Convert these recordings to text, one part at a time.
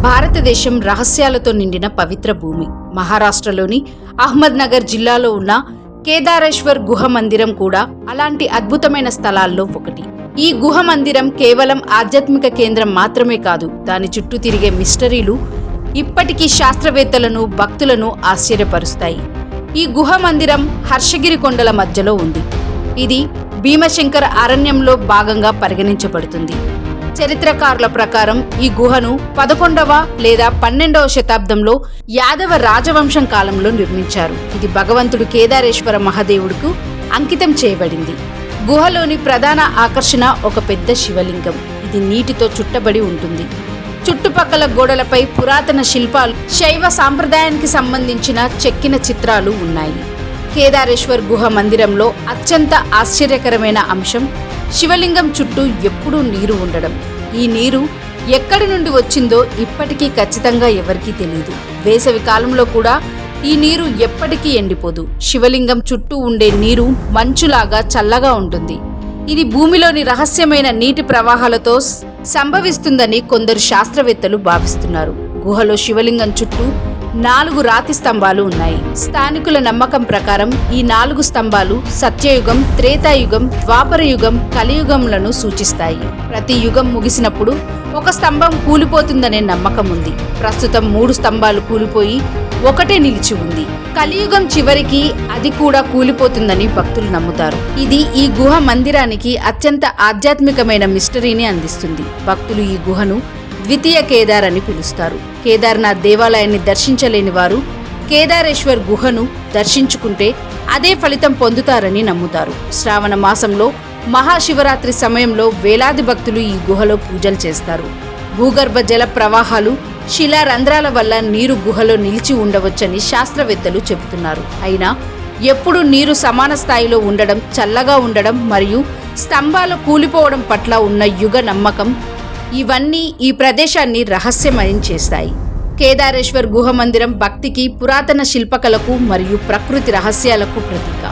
భారతదేశం రహస్యాలతో నిండిన పవిత్ర భూమి. మహారాష్ట్రలోని అహ్మద్ నగర్ జిల్లాలో ఉన్న కేదారేశ్వర్ గుహ మందిరం కూడా అలాంటి అద్భుతమైన స్థలాల్లో ఒకటి. ఈ గుహ మందిరం కేవలం ఆధ్యాత్మిక కేంద్రం మాత్రమే కాదు, దాని చుట్టూ తిరిగే మిస్టరీలు ఇప్పటికీ శాస్త్రవేత్తలను, భక్తులను ఆశ్చర్యపరుస్తాయి. ఈ గుహ మందిరం హర్షగిరి కొండల మధ్యలో ఉంది. ఇది భీమశంకర అరణ్యంలో భాగంగా పరిగణించబడుతుంది. చరిత్రకారుల ప్రకారం ఈ గుహను 11వ లేదా 12వ శతాబ్దంలో యాదవ రాజవంశం కాలంలో నిర్మించారు. ఇది భగవంతుడు కేదారేశ్వర మహాదేవుడుకు అంకితం చేయబడింది. గుహలోని ప్రధాన ఆకర్షణ ఒక పెద్ద శివలింగం. ఇది నీటితో చుట్టబడి ఉంటుంది. చుట్టుపక్కల గోడలపై పురాతన శిల్పాలు, శైవ సాంప్రదాయానికి సంబంధించిన చెక్కిన చిత్రాలు ఉన్నాయి. కేదారేశ్వర్ గుహ మందిరంలో అత్యంత ఆశ్చర్యకరమైన అంశం శివలింగం చుట్టూ ఎప్పుడూ నీరు ఉండడం. ఈ నీరు ఎక్కడి నుండి వచ్చిందో ఇప్పటికీ ఖచ్చితంగా ఎవరికీ తెలియదు. వేసవి కాలంలో కూడా ఈ నీరు ఎప్పటికీ ఎండిపోదు. శివలింగం చుట్టూ ఉండే నీరు మంచులాగా చల్లగా ఉంటుంది. ఇది భూమిలోని రహస్యమైన నీటి ప్రవాహాలతో సంభవిస్తుందని కొందరు శాస్త్రవేత్తలు భావిస్తున్నారు. గుహలో శివలింగం చుట్టూ 4 రాతి స్తంభాలు ఉన్నాయి. స్థానికుల నమ్మకం ప్రకారం ఈ 4 స్తంభాలు సత్యయుగం, త్రేతాయుగం, ద్వాపర యుగం, కలియుగంలను సూచిస్తాయి. ప్రతి యుగం ముగిసినప్పుడు ఒక స్తంభం కూలిపోతుందనే నమ్మకం ఉంది. ప్రస్తుతం 3 స్తంభాలు కూలిపోయి ఒకటే నిలిచి ఉంది. కలియుగం చివరికి అది కూడా కూలిపోతుందని భక్తులు నమ్ముతారు. ఇది ఈ గుహ మందిరానికి అత్యంత ఆధ్యాత్మికమైన మిస్టరీని అందిస్తుంది. భక్తులు ఈ గుహను ద్వితీయ కేదార్ అని పిలుస్తారు. కేదార్నాథ్ దేవాలయాన్ని దర్శించలేని వారు కేదారేశ్వర్ గుహను దర్శించుకుంటే అదే ఫలితం పొందుతారని నమ్ముతారు. శ్రావణ మాసంలో మహాశివరాత్రి సమయంలో వేలాది భక్తులు ఈ గుహలో పూజలు చేస్తారు. భూగర్భ జల ప్రవాహాలు, శిలా రంధ్రాల వల్ల నీరు గుహలో నిలిచి ఉండవచ్చని శాస్త్రవేత్తలు చెబుతున్నారు. అయినా ఎప్పుడు నీరు సమాన స్థాయిలో ఉండడం, చల్లగా ఉండడం మరియు స్తంభాలు కూలిపోవడం పట్ల ఉన్న యుగ నమ్మకం ఇవన్నీ ఈ ప్రదేశాన్ని రహస్యమయం చేస్తాయి. కేదారేశ్వర్ గుహ మందిరం భక్తికి, పురాతన శిల్పకళకు మరియు ప్రకృతి రహస్యాలకు ప్రతీక.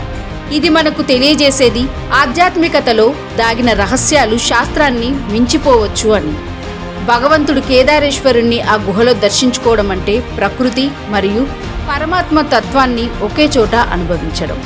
ఇది మనకు తెలియజేసేది ఆధ్యాత్మికతలో దాగిన రహస్యాలు శాస్త్రాన్ని మించిపోవచ్చు అని. భగవంతుడు కేదారేశ్వరుణ్ణి ఆ గుహలో దర్శించుకోవడం అంటే ప్రకృతి మరియు పరమాత్మ తత్వాన్ని ఒకే చోట అనుభవించడం.